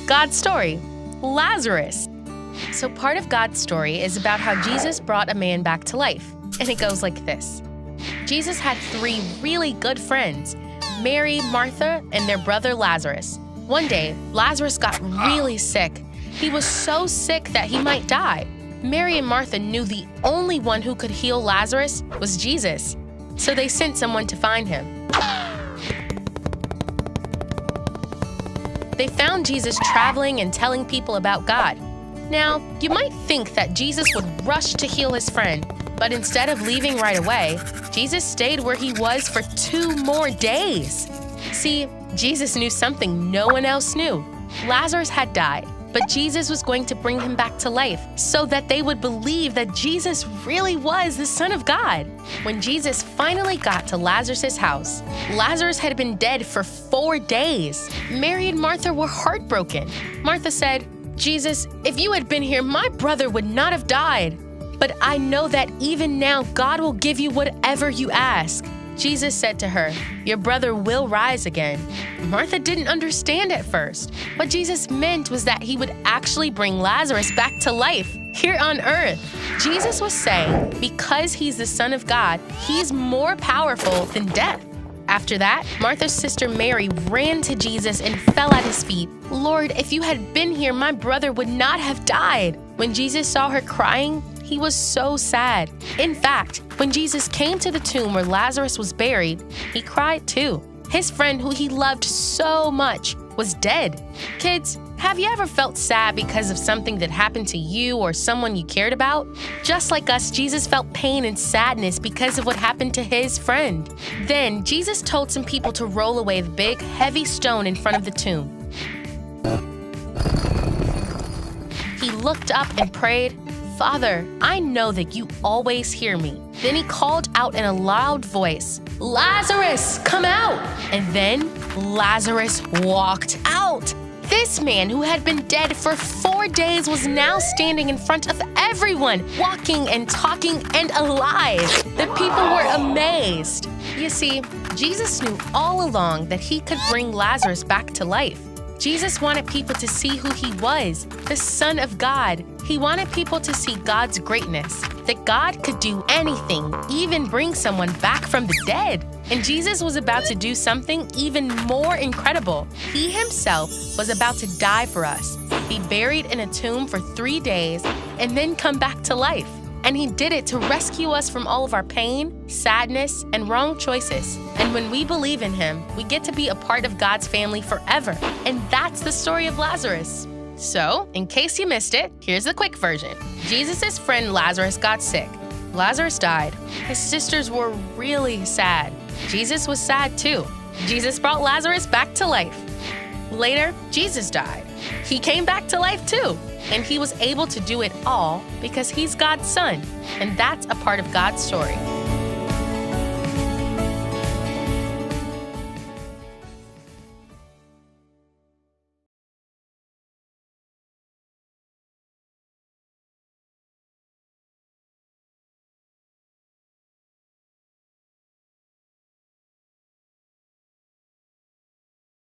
God's story, Lazarus. So part of God's story is about how Jesus brought a man back to life. And it goes like this. Jesus had 3 really good friends, Mary, Martha, and their brother Lazarus. One day, Lazarus got really sick. He was so sick that he might die. Mary and Martha knew the only one who could heal Lazarus was Jesus. So they sent someone to find him. They found Jesus traveling and telling people about God. Now, you might think that Jesus would rush to heal his friend, but instead of leaving right away, Jesus stayed where he was for 2 more days. See, Jesus knew something no one else knew. Lazarus had died, but Jesus was going to bring him back to life so that they would believe that Jesus really was the Son of God. When Jesus finally got to Lazarus' house, Lazarus had been dead for 4 days. Mary and Martha were heartbroken. Martha said, "Jesus, if you had been here, my brother would not have died. But I know that even now God will give you whatever you ask." Jesus said to her, "Your brother will rise again." Martha didn't understand at first. What Jesus meant was that he would actually bring Lazarus back to life here on earth. Jesus was saying, because he's the Son of God, he's more powerful than death. After that, Martha's sister Mary ran to Jesus and fell at his feet. "Lord, if you had been here, my brother would not have died." When Jesus saw her crying, he was so sad. In fact, when Jesus came to the tomb where Lazarus was buried, he cried too. His friend, who he loved so much, was dead. Kids, have you ever felt sad because of something that happened to you or someone you cared about? Just like us, Jesus felt pain and sadness because of what happened to his friend. Then, Jesus told some people to roll away the big, heavy stone in front of the tomb. He looked up and prayed, "Father, I know that you always hear me." Then he called out in a loud voice, "Lazarus, come out!" And then Lazarus walked out. This man who had been dead for 4 days was now standing in front of everyone, walking and talking and alive. The people were amazed. You see, Jesus knew all along that he could bring Lazarus back to life. Jesus wanted people to see who he was, the Son of God. He wanted people to see God's greatness, that God could do anything, even bring someone back from the dead. And Jesus was about to do something even more incredible. He himself was about to die for us, be buried in a tomb for 3 days, and then come back to life. And he did it to rescue us from all of our pain, sadness, and wrong choices. And when we believe in him, we get to be a part of God's family forever. And that's the story of Lazarus. So, in case you missed it, here's the quick version. Jesus' friend Lazarus got sick. Lazarus died. His sisters were really sad. Jesus was sad too. Jesus brought Lazarus back to life. Later, Jesus died. He came back to life too. And he was able to do it all because he's God's son. And that's a part of God's story.